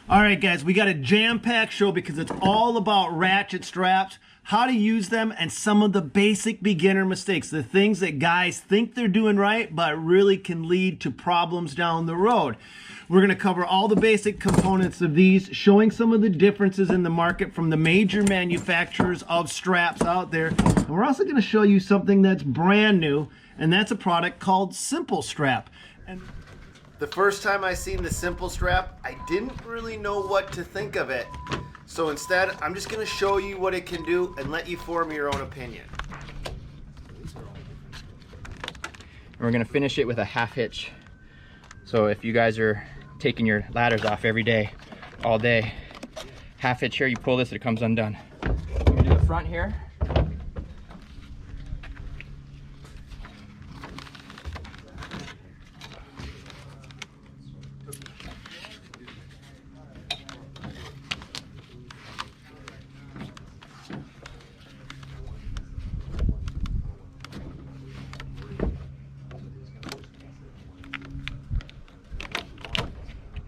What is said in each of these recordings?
All right, guys, we got a jam-packed show because it's all about ratchet straps, how to use them, and some of the basic beginner mistakes, the things that guys think they're doing right, but really can lead to problems down the road. We're going to cover all the basic components of these, showing some of the differences in the market from the major manufacturers of straps out there. And we're also going to show you something that's brand new, and that's a product called Simple Strap. And the first time I seen the Simple Strap, I didn't really know what to think of it. So instead, I'm just going to show you what it can do and let you form your own opinion. We're going to finish it with a half hitch. So if you guys are taking your ladders off every day, all day, half hitch here, you pull this, it comes undone. We're going to do the front here.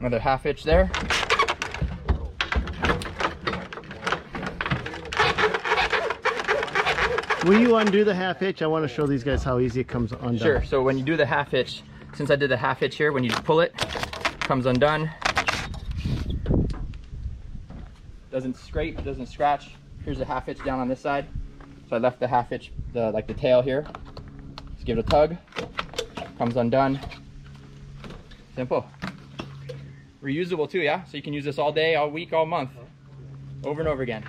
Another half hitch there. Will you undo the half hitch? I want to show these guys how easy it comes undone. Sure, so when you do the half hitch, since I did the half hitch here, when you just pull it, it comes undone. Doesn't scrape, doesn't scratch. Here's the half hitch down on this side. So I left the half hitch, like the tail here. Just give it a tug, comes undone. Simple. Reusable too, yeah? So you can use this all day, all week, all month, over and over again.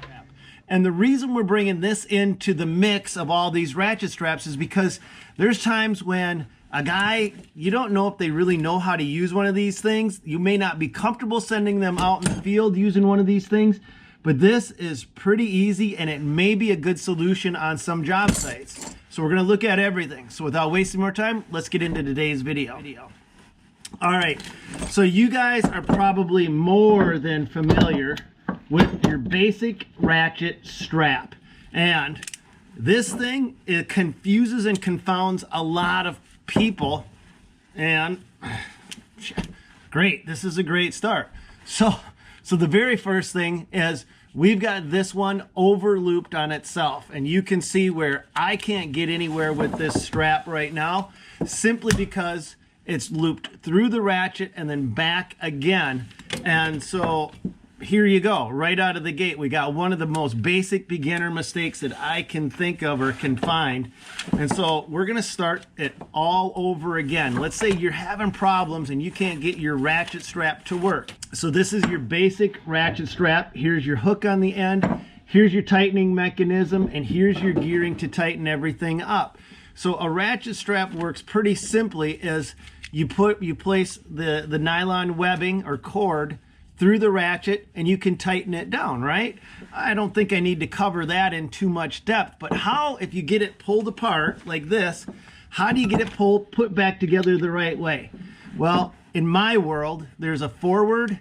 And the reason we're bringing this into the mix of all these ratchet straps is because there's times when a guy, you don't know if they really know how to use one of these things. You may not be comfortable sending them out in the field using one of these things, but this is pretty easy and it may be a good solution on some job sites. So we're gonna look at everything. So without wasting more time, let's get into today's video. All right, so you guys are probably more than familiar with your basic ratchet strap. And this thing, it confuses and confounds a lot of people. And great, this is a great start. So the very first thing is we've got this one over looped on itself. And you can see where I can't get anywhere with this strap right now, simply because it's looped through the ratchet and then back again. And so here you go, right out of the gate. We got one of the most basic beginner mistakes that I can think of or can find. And so we're gonna start it all over again. Let's say you're having problems and you can't get your ratchet strap to work. So this is your basic ratchet strap. Here's your hook on the end. Here's your tightening mechanism, and here's your gearing to tighten everything up. So a ratchet strap works pretty simply as you place the nylon webbing or cord through the ratchet and you can tighten it down, right? I don't think I need to cover that in too much depth, but how, if you get it pulled apart like this, how do you get it put back together the right way? Well, in my world, there's a forward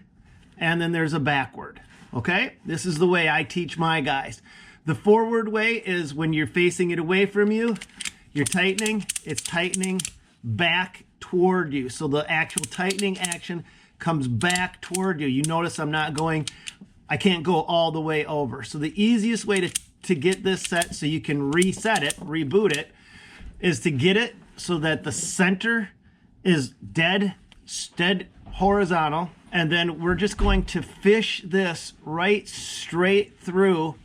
and then there's a backward, okay? This is the way I teach my guys. The forward way is when you're facing it away from you, you're tightening, it's tightening back toward you. So the actual tightening action comes back toward you. You notice I can't go all the way over. So the easiest way to get this set so you can reset it, reboot it, is to get it so that the center is dead horizontal. And then we're just going to fish this right straight through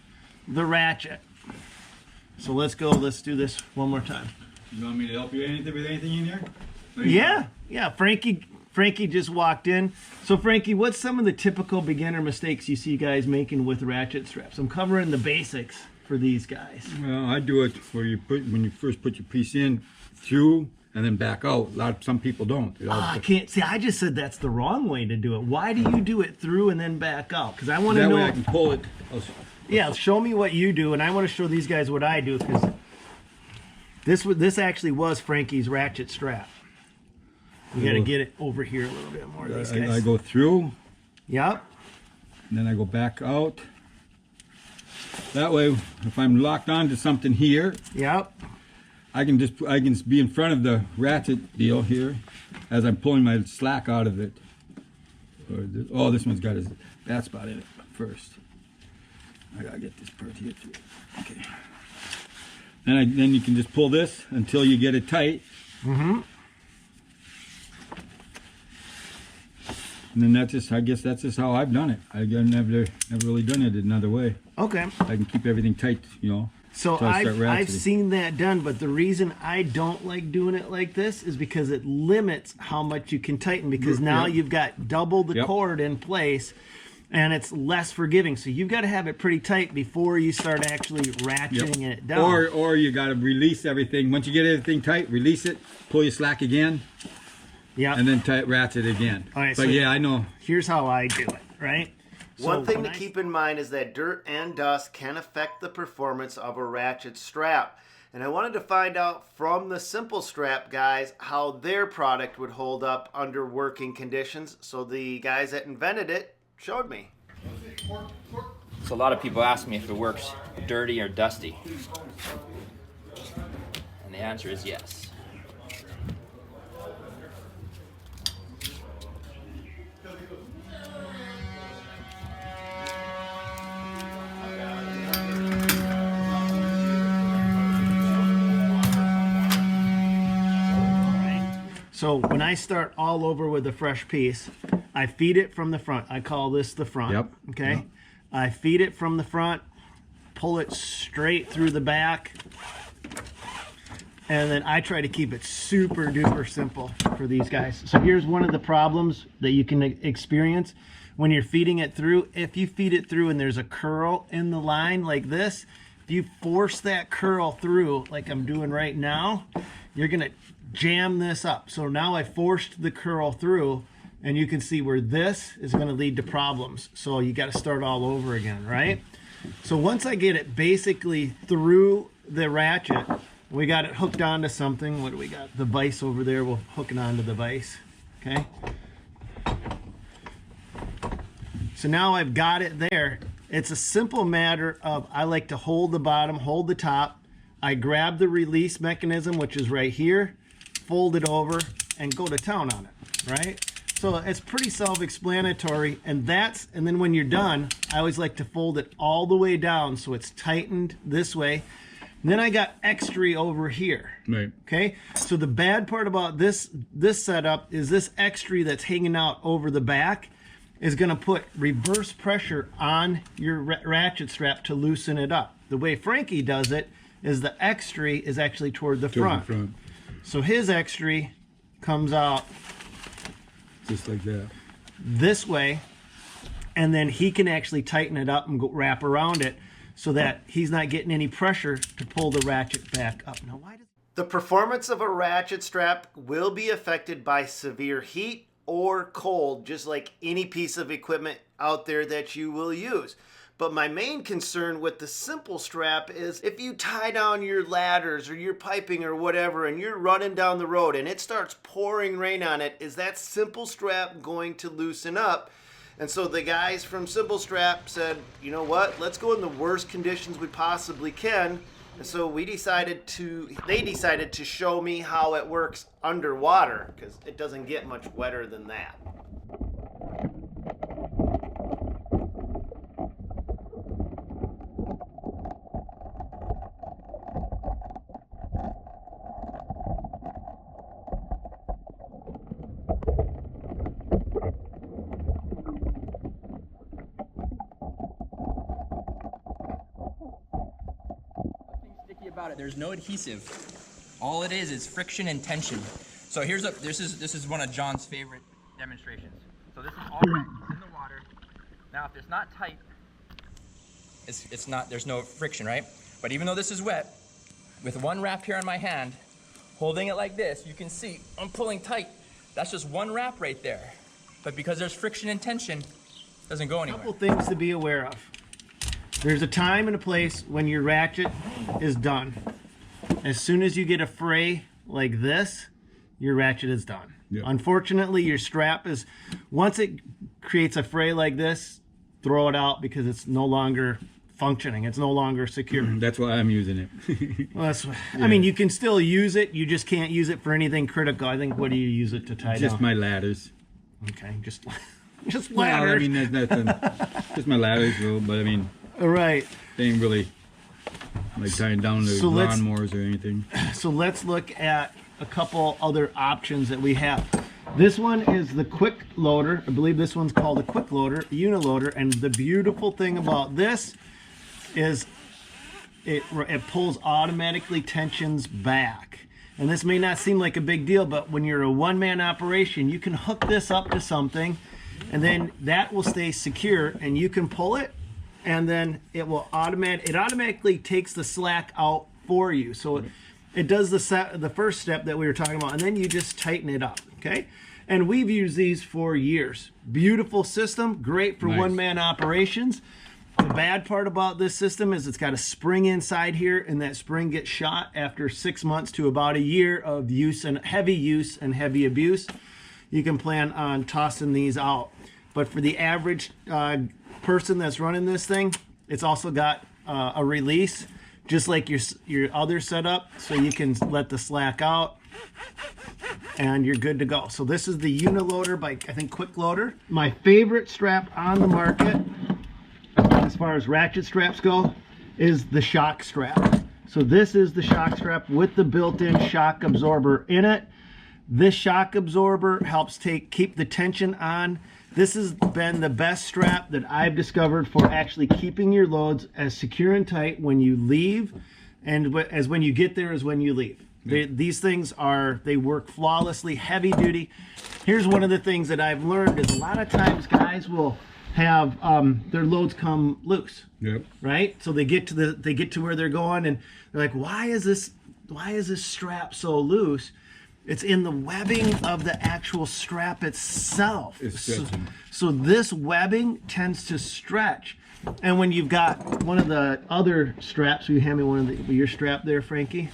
the ratchet. So let's do this one more time. You want me to help you with anything in here? Yeah, Frankie just walked in. So Frankie, what's some of the typical beginner mistakes you see guys making with ratchet straps? I'm covering the basics for these guys. Well, I do it when you first put your piece in, through, and then back out. Some people don't. I can't see. I just said that's the wrong way to do it. Why do you do it through and then back out? Because I want to know. That way I can pull it. Yeah, show me what you do, and I want to show these guys what I do, because this actually was Frankie's ratchet strap. We got to get it over here a little bit more. These guys. I go through. Yep. And then I go back out. That way, if I'm locked onto something here, yep, I can be in front of the ratchet deal here as I'm pulling my slack out of it. Oh, this one's got his bat spot in it first. I gotta get this part here too. Okay. Then you can just pull this until you get it tight. Mm-hmm. And then I guess that's just how I've done it. I've never really done it another way. Okay. I can keep everything tight, you know. So I've seen that done, but the reason I don't like doing it like this is because it limits how much you can tighten, because now you've got double the cord in place and it's less forgiving. So you've got to have it pretty tight before you start actually ratcheting it down. Or you got to release everything. Once you get everything tight, release it, pull your slack again. Yeah. And then ratchet again. All right, but so yeah, I know. Here's how I do it, right? One thing to keep in mind is that dirt and dust can affect the performance of a ratchet strap. And I wanted to find out from the Simple Strap guys how their product would hold up under working conditions. So the guys that invented it showed me. So a lot of people ask me if it works dirty or dusty. And the answer is yes. So when I start all over with a fresh piece, I feed it from the front. I call this the front. Yep. Okay. Yep. I feed it from the front, pull it straight through the back, and then I try to keep it super duper simple for these guys. So here's one of the problems that you can experience when you're feeding it through. If you feed it through and there's a curl in the line like this, if you force that curl through like I'm doing right now, you're gonna jam this up. So now I forced the curl through, and you can see where this is going to lead to problems. So you got to start all over again, right? So once I get it basically through the ratchet, we got it hooked onto something. What do we got? The vise over there. We'll hook it onto the vise. Okay. So now I've got it there. It's a simple matter of, I like to hold the bottom, hold the top. I grab the release mechanism, which is right here, fold it over, and go to town on it, right? So it's pretty self-explanatory, and then when you're done, I always like to fold it all the way down so it's tightened this way. And then I got extra over here. Right. Okay. So the bad part about this setup is this extra that's hanging out over the back is going to put reverse pressure on your ratchet strap to loosen it up. The way Frankie does it is the extra is actually toward the front. So his extra comes out just like that, this way, and then he can actually tighten it up and wrap around it so that he's not getting any pressure to pull the ratchet back up. Now, why does The performance of a ratchet strap will be affected by severe heat or cold, just like any piece of equipment out there that you will use. But my main concern with the Simple Strap is if you tie down your ladders or your piping or whatever and you're running down the road and it starts pouring rain on it, is that Simple Strap going to loosen up? And so the guys from Simple Strap said, you know what, let's go in the worst conditions we possibly can. And so they decided to show me how it works underwater, because it doesn't get much wetter than that. About it, there's no adhesive. All it is friction and tension. So this is one of John's favorite demonstrations. So this is all wet in the water. Now if it's not tight, it's not, there's no friction, right? But even though this is wet, with one wrap here on my hand, holding it like this, you can see I'm pulling tight. That's just one wrap right there. But because there's friction and tension, it doesn't go anywhere. A couple things to be aware of. There's a time and a place when your ratchet is done. As soon as you get a fray like this, your ratchet is done. Yep. Unfortunately, your strap is, once it creates a fray like this, throw it out because it's no longer functioning. It's no longer secure. That's why I'm using it. Well, I mean, you can still use it. You just can't use it for anything critical. I think, what do you use it to tie down? Just my ladders. Okay, just Just Well, ladders. I mean, that's just my ladders, though. But I mean, All right. they ain't really like tying down the So let's- lawnmowers or anything. So let's look at a couple other options that we have. This one is the quick loader. I believe this one's called a quick loader, uniloader. And the beautiful thing about this is it pulls automatically tensions back. And this may not seem like a big deal, but when you're a one-man operation, you can hook this up to something and then that will stay secure and you can pull it and then it will automatically takes the slack out for you. So it does the first step that we were talking about, and then you just tighten it up, okay? And we've used these for years. Beautiful system, great for Nice. one-man operations. The bad part about this system is it's got a spring inside here, and that spring gets shot after 6 months to about a year of use and heavy abuse. You can plan on tossing these out. But for the average person that's running this thing, it's also got a release, just like your other setup, so you can let the slack out and you're good to go. So this is the uniloader by, I think, Quick Loader. My favorite strap on the market as far as ratchet straps go is the shock strap. So this is the shock strap with the built-in shock absorber in it. This shock absorber helps keep the tension on. This has been the best strap that I've discovered for actually keeping your loads as secure and tight when you leave, and as when you get there as when you leave. These things they work flawlessly, heavy duty. Here's one of the things that I've learned is a lot of times guys will have their loads come loose. Yep. Right? So they get to where they're going and they're like, why is this strap so loose? It's in the webbing of the actual strap itself. It's stretching. So this webbing tends to stretch. And when you've got one of the other straps, will you hand me your strap there, Frankie?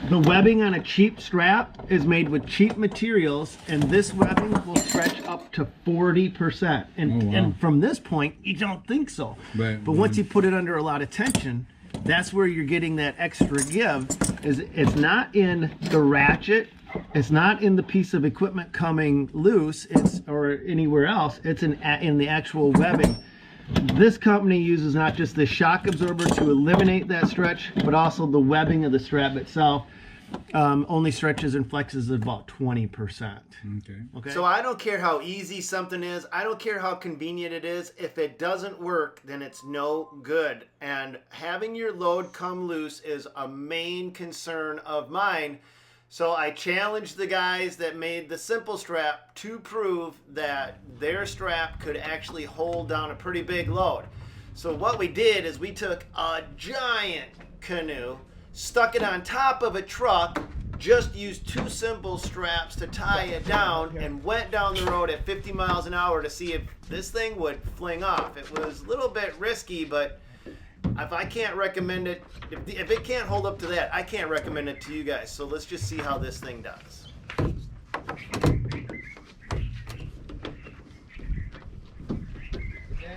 The webbing on a cheap strap is made with cheap materials, and this webbing will stretch up to 40%. And, Oh, wow. and from this point, you don't think so. Right. But once you put it under a lot of tension, that's where you're getting that extra give. It's not in the ratchet, it's not in the piece of equipment coming loose, or anywhere else. It's in the actual webbing. This company uses not just the shock absorber to eliminate that stretch, but also the webbing of the strap itself only stretches and flexes at about 20%. Okay. So I don't care how easy something is. I don't care how convenient it is. If it doesn't work, then it's no good. And having your load come loose is a main concern of mine. So I challenged the guys that made the simple strap to prove that their strap could actually hold down a pretty big load. So what we did is we took a giant canoe, stuck it on top of a truck, just used 2 simple straps to tie it down, and went down the road at 50 miles an hour to see if this thing would fling off. It was a little bit risky, but if I can't recommend it, if it can't hold up to that, I can't recommend it to you guys. So let's just see how this thing does. Dan,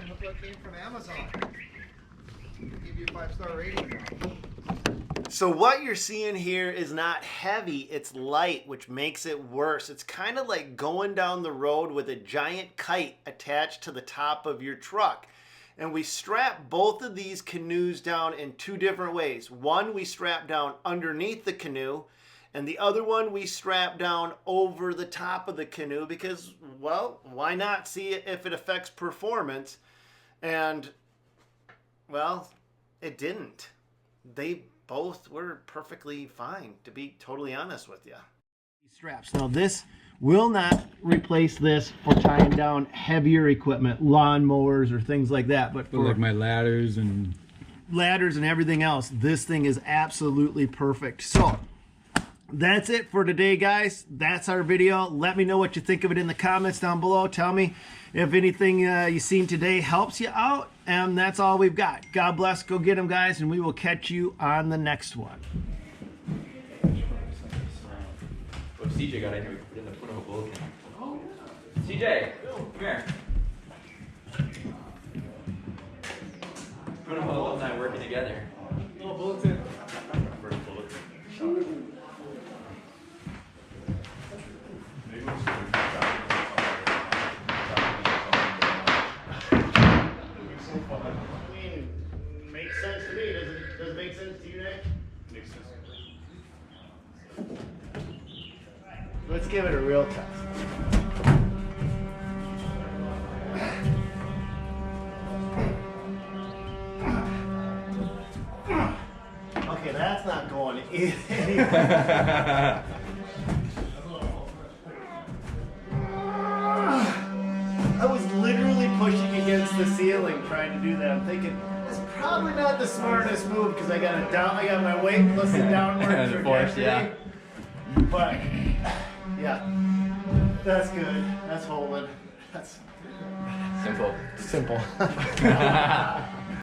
look what came from Amazon. Give you a 5-star rating. So what you're seeing here is not heavy, it's light, which makes it worse. It's kind of like going down the road with a giant kite attached to the top of your truck. And we strap both of these canoes down in 2 different ways. One, we strap down underneath the canoe, and the other one we strap down over the top of the canoe because, well, why not see if it affects performance? And, well, it didn't. They both were perfectly fine, to be totally honest with you. Straps. Now this will not replace this for tying down heavier equipment, lawnmowers or things like that. But for like my ladders and everything else, this thing is absolutely perfect. So that's it for today, guys. That's our video. Let me know what you think of it in the comments down below. Tell me if anything you've seen today helps you out. And that's all we've got. God bless. Go get them, guys, and we will catch you on the next one. What if CJ got in here? We could put in the Punahou bulletin. Oh, yeah. CJ, come here. Punahou alumni working together. Oh, bulletin. First bulletin. sense to you, Nick? Makes sense. Let's give it a real test. Okay, that's not going anywhere. I was literally pushing against the ceiling trying to do that. I'm thinking it's probably not the smartest move because I got my weight plus the downward The force, trajectory. yeah. But yeah, that's good. That's holding. That's Simple. simple.